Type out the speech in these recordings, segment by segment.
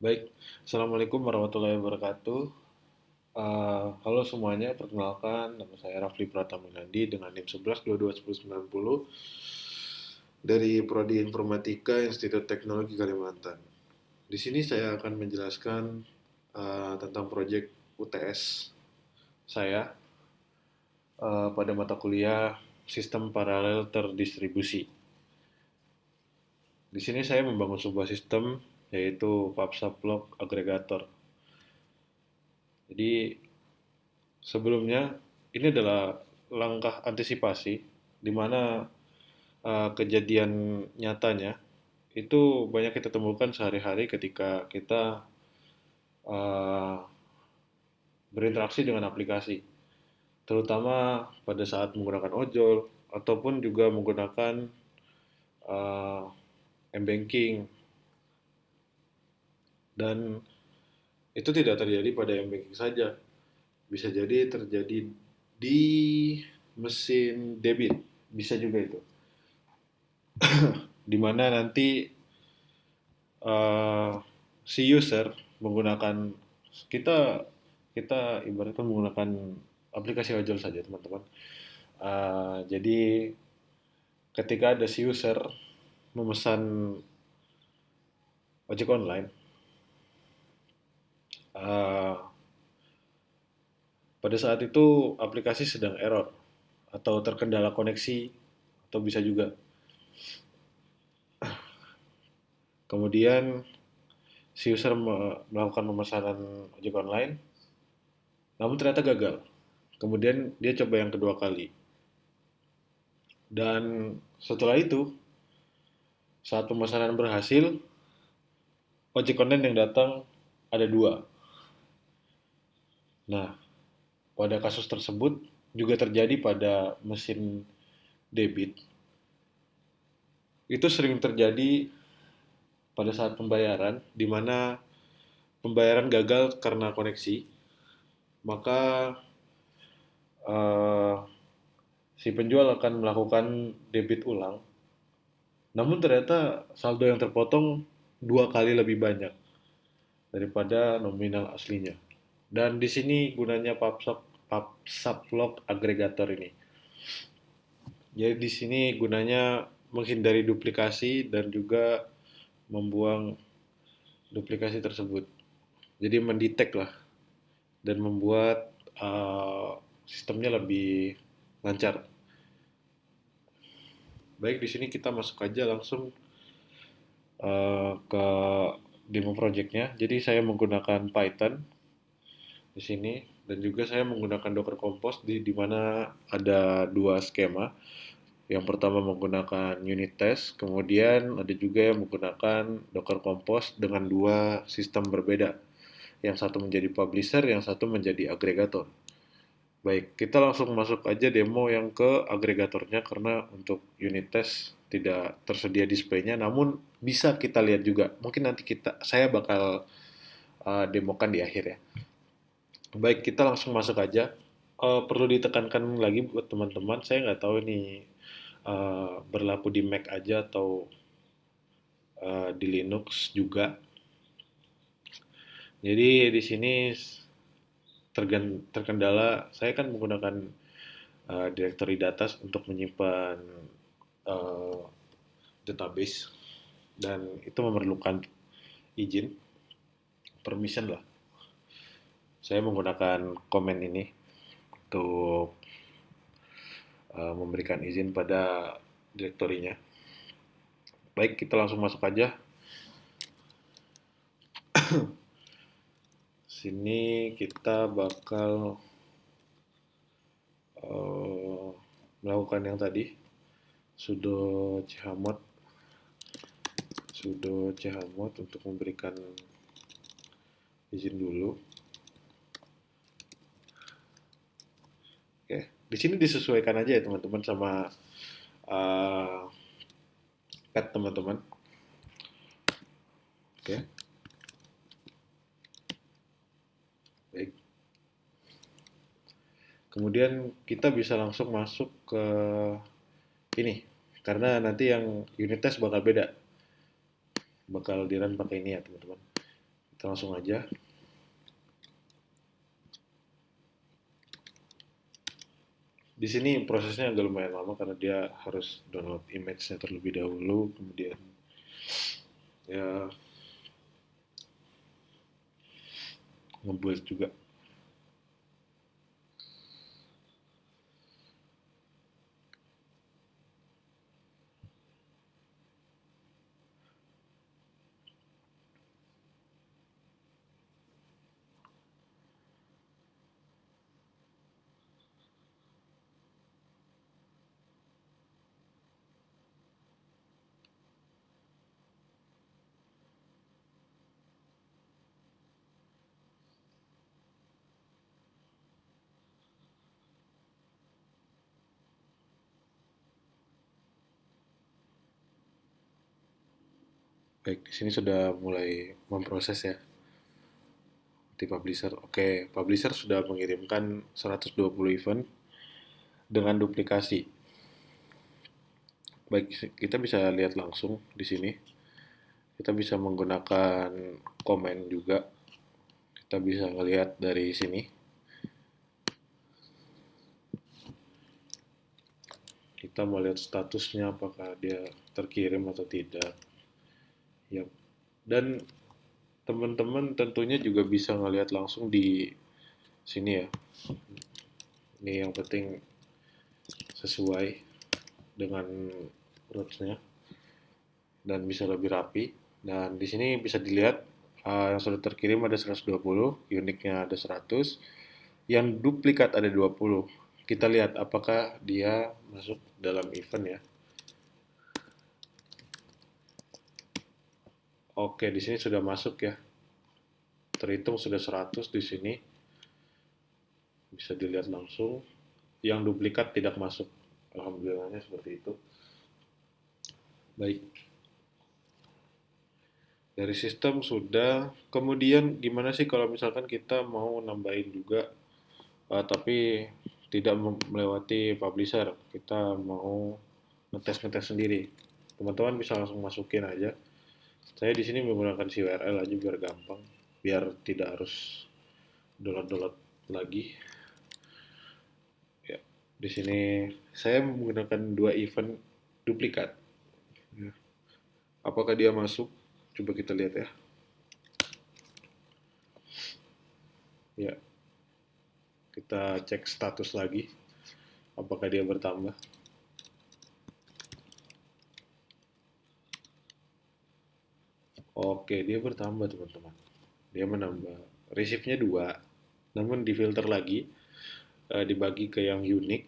Baik, Assalamualaikum warahmatullahi wabarakatuh. Halo semuanya, perkenalkan nama saya Rafli Prataminandi dengan NIM 11221090 dari Prodi Informatika Institut Teknologi Kalimantan. Di sini saya akan menjelaskan tentang proyek UTS saya pada mata kuliah Sistem Paralel Terdistribusi. Di sini saya membangun sebuah sistem yaitu PubSubLog Aggregator. Jadi sebelumnya, ini adalah langkah antisipasi di mana kejadian nyatanya itu banyak kita temukan sehari-hari ketika kita uh, berinteraksi dengan aplikasi, terutama pada saat menggunakan ojol ataupun juga menggunakan uh, m-banking, dan itu tidak terjadi pada m-banking saja, bisa jadi terjadi di mesin debit, bisa juga itu. Di mana nanti uh, si user menggunakan kita kita ibaratkan menggunakan aplikasi ojol saja teman-teman. Jadi ketika ada si user memesan ojek online, uh, pada saat itu aplikasi sedang error atau terkendala koneksi atau bisa juga. Kemudian si user melakukan pemesanan ojek online, namun ternyata gagal. Kemudian dia coba yang kedua kali. Dan setelah itu, saat pemesanan berhasil, ojek online yang datang ada dua. Nah, pada kasus tersebut juga terjadi pada mesin debit. Itu sering terjadi pada saat pembayaran, di mana pembayaran gagal karena koneksi, maka uh, si penjual akan melakukan debit ulang. Namun ternyata saldo yang terpotong dua kali lebih banyak daripada nominal aslinya. Dan di sini gunanya PubSubLog aggregator ini. Jadi di sini gunanya menghindari duplikasi dan juga membuang duplikasi tersebut. Jadi mendetek lah dan membuat sistemnya lebih lancar. Baik, di sini kita masuk aja langsung ke demo projectnya. Jadi saya menggunakan Python di sini dan juga saya menggunakan Docker Compose di mana ada dua skema. Yang pertama menggunakan unit test, kemudian ada juga yang menggunakan Docker Compose dengan dua sistem berbeda. Yang satu menjadi publisher, yang satu menjadi agregator. Baik, kita langsung masuk aja demo yang ke agregatornya karena untuk unit test tidak tersedia displaynya, namun bisa kita lihat juga. Mungkin nanti saya bakal demokan di akhir ya. Baik, kita langsung masuk aja. Perlu ditekankan lagi buat teman-teman, saya nggak tahu ini berlaku di Mac aja atau di Linux juga. Jadi di sini terkendala, saya kan menggunakan directory data untuk menyimpan uh, database, dan itu memerlukan izin, permission lah. Saya menggunakan komen ini untuk memberikan izin pada direktorinya. Baik, kita langsung masuk aja. Sini kita bakal melakukan yang tadi, sudo chmod untuk memberikan izin dulu. Oke, di sini disesuaikan aja ya teman-teman sama uh, pet teman-teman. Oke, baik. Kemudian kita bisa langsung masuk ke ini, karena nanti yang unit test bakal beda, bakal di run pakai ini ya teman-teman. Kita Kita langsung aja. Di sini prosesnya agak lumayan lama karena dia harus download image-nya terlebih dahulu, kemudian ya ngebuild juga. Baik, di sini sudah mulai memproses ya di publisher. Oke, publisher sudah mengirimkan 120 event dengan duplikasi. Baik, kita bisa lihat langsung di sini. Kita bisa menggunakan komen juga. Kita bisa melihat dari sini. Kita mau lihat statusnya apakah dia terkirim atau tidak. Ya. Dan teman-teman tentunya juga bisa ngelihat langsung di sini ya. Ini yang penting sesuai dengan roots-nya dan bisa lebih rapi. Dan di sini bisa dilihat yang sudah terkirim ada 120, uniknya ada 100, yang duplikat ada 20. Kita lihat apakah dia masuk dalam event ya. Oke, di sini sudah masuk ya. Terhitung sudah 100 di sini. Bisa dilihat langsung. Yang duplikat tidak masuk. Alhamdulillahnya seperti itu. Baik. Dari sistem sudah. Kemudian gimana sih kalau misalkan kita mau nambahin juga, tapi tidak melewati publisher. Kita mau ngetes-ngetes sendiri. Teman-teman bisa langsung masukin aja. Saya di sini menggunakan CURL aja biar gampang, biar tidak harus download-download lagi. Ya, di sini saya menggunakan dua event duplikat. Ya. Apakah dia masuk? Coba kita lihat ya. Ya, kita cek status lagi. Apakah dia bertambah? Oke, dia bertambah teman-teman. Dia menambah. Receive-nya 2, namun difilter lagi, dibagi ke yang unik,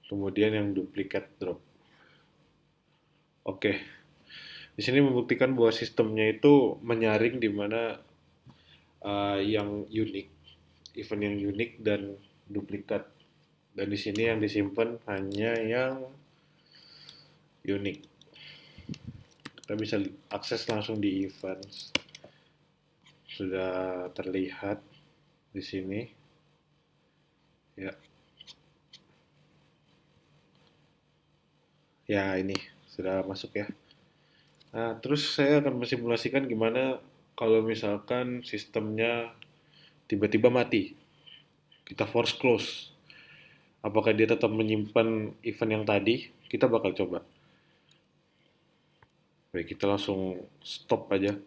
kemudian yang duplikat drop. Oke, di sini membuktikan bahwa sistemnya itu menyaring di mana yang unik, event yang unik dan duplikat. Dan di sini yang disimpan hanya yang unik. Kita bisa akses langsung di events. Sudah terlihat di sini. Ya, ya ini sudah masuk ya. Nah, terus saya akan mensimulasikan gimana kalau misalkan sistemnya tiba-tiba mati. Kita force close. Apakah dia tetap menyimpan event yang tadi? Kita bakal coba. Baik, kita langsung stop aja.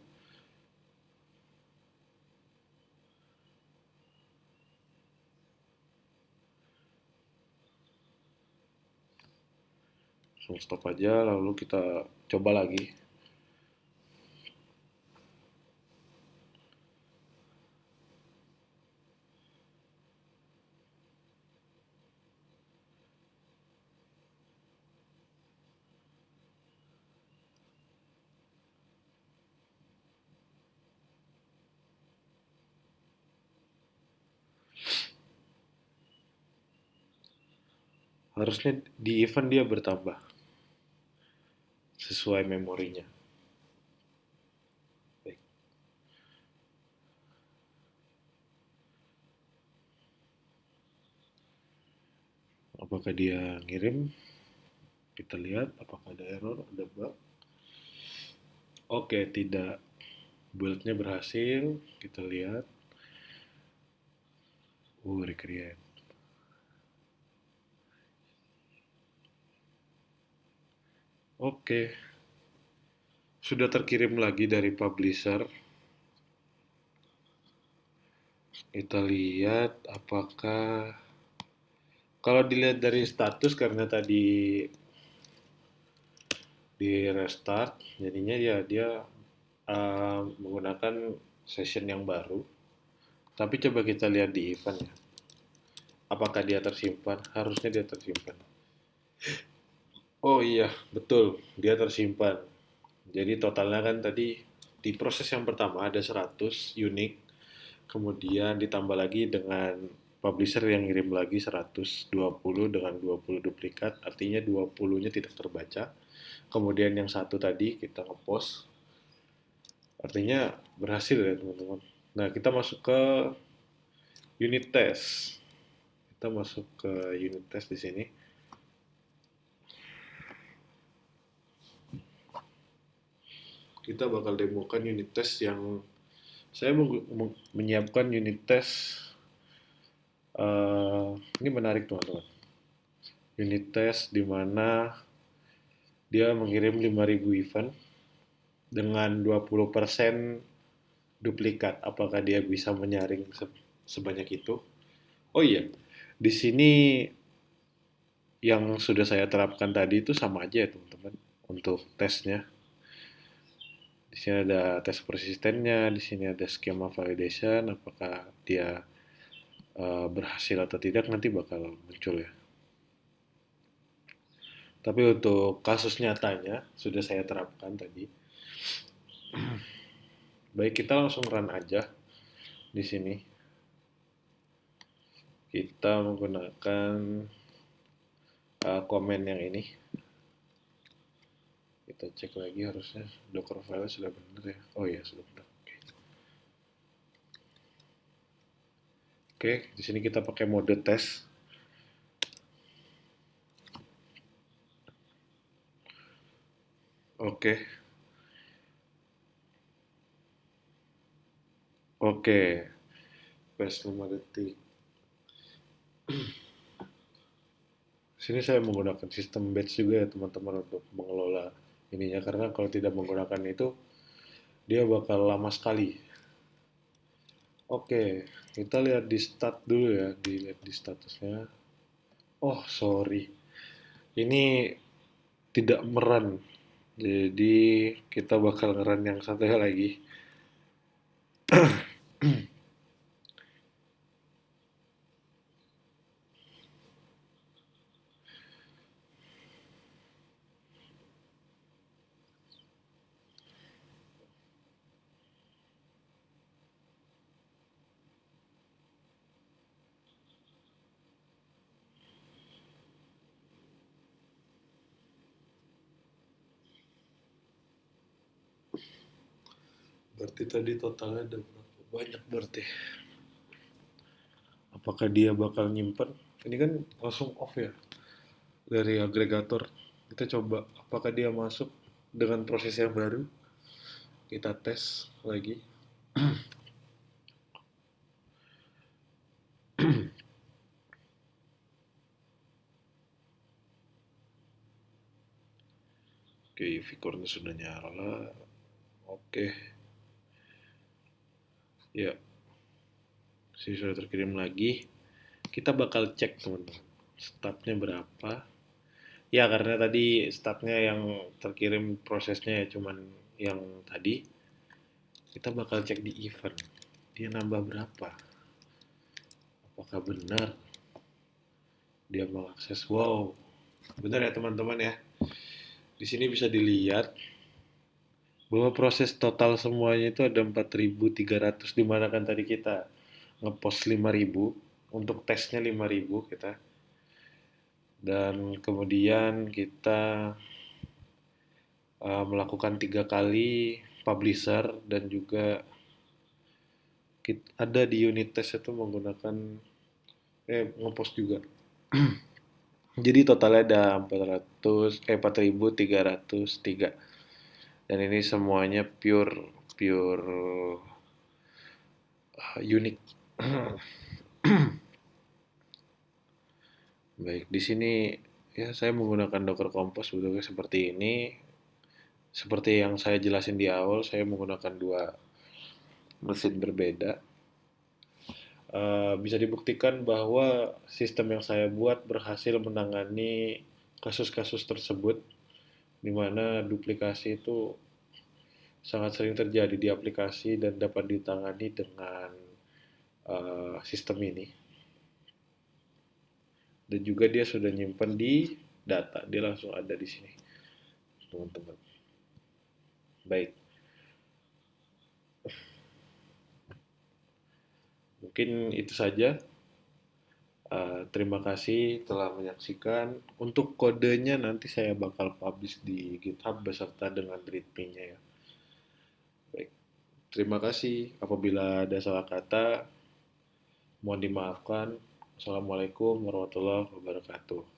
Langsung stop aja, lalu kita coba lagi. Harusnya di event dia bertambah sesuai memorinya. Baik. Apakah dia ngirim? Kita lihat apakah ada error, ada bug. Oke, tidak. Build-nya berhasil, kita lihat. Recreate. Oke, sudah terkirim lagi dari publisher. Kita lihat apakah kalau dilihat dari status karena tadi di restart, jadinya dia menggunakan session yang baru. Tapi coba kita lihat di event ya. Apakah dia tersimpan? Harusnya dia tersimpan. Oh iya, betul. Dia tersimpan. Jadi totalnya kan tadi di proses yang pertama ada 100 unik, kemudian ditambah lagi dengan publisher yang ngirim lagi 120 dengan 20 duplikat, artinya 20-nya tidak terbaca. Kemudian yang satu tadi kita ngepost, artinya berhasil ya teman-teman. Nah, kita masuk ke unit test. Kita masuk ke unit test di sini. Kita bakal demokan unit test yang saya menyiapkan unit test. Ini menarik teman-teman. Unit test di mana dia mengirim 5.000 event dengan 20% duplikat. Apakah dia bisa menyaring sebanyak itu? Oh iya, di sini yang sudah saya terapkan tadi itu sama aja ya teman-teman untuk tesnya. Di sini ada tes persistennya, di sini ada skema validation, apakah dia berhasil atau tidak nanti bakal muncul ya. Tapi untuk kasus nyatanya sudah saya terapkan tadi. Baik, kita langsung run aja di sini. Kita menggunakan komen yang ini. Kita cek lagi harusnya docker file sudah benar ya. Oh iya, sudah benar. Oke, di sini kita pakai mode tes. Oke. Oke. Pas 5 detik. Sini saya menggunakan sistem batch juga ya teman-teman untuk mengelola ininya karena kalau tidak menggunakan itu dia bakal lama sekali. Oke, kita lihat di stat dulu ya, dilihat di statusnya. Oh, sorry. Ini tidak meran. Jadi kita bakal ngeran yang satu lagi. Berarti tadi totalnya ada berapa banyak berarti? Apakah dia bakal nyimpen? Ini kan langsung off ya dari agregator. Kita coba apakah dia masuk dengan proses yang baru. Kita tes lagi. Oke, UV sudah nyala. Oke, ya, sini sudah terkirim lagi. Kita bakal cek teman-teman, statnya berapa. Ya, karena tadi statnya yang terkirim prosesnya ya cuman yang tadi. Kita bakal cek di event. Dia nambah berapa? Apakah benar dia mengakses? Wow, benar ya teman-teman ya. Di sini bisa dilihat bahwa proses total semuanya itu ada 4.300 di mana kan tadi kita ngepost 5.000 untuk tesnya 5.000 kita dan kemudian kita melakukan 3 kali publisher dan juga ada di unit test itu menggunakan ngepost juga. Jadi totalnya ada 4.303 dan ini semuanya pure pure unik. Baik, di sini ya saya menggunakan Docker Compose bentuknya seperti ini. Seperti yang saya jelasin di awal, saya menggunakan dua mesin berbeda. Bisa dibuktikan bahwa sistem yang saya buat berhasil menangani kasus-kasus tersebut, di mana duplikasi itu sangat sering terjadi di aplikasi dan dapat ditangani dengan sistem ini. Dan juga dia sudah nyimpen di data, dia langsung ada di sini, teman-teman. Baik, mungkin itu saja. Terima kasih telah menyaksikan. Untuk kodenya nanti saya bakal publish di GitHub beserta dengan readme-nya ya. Baik, terima kasih. Apabila ada salah kata, mohon dimaafkan. Assalamualaikum warahmatullahi wabarakatuh.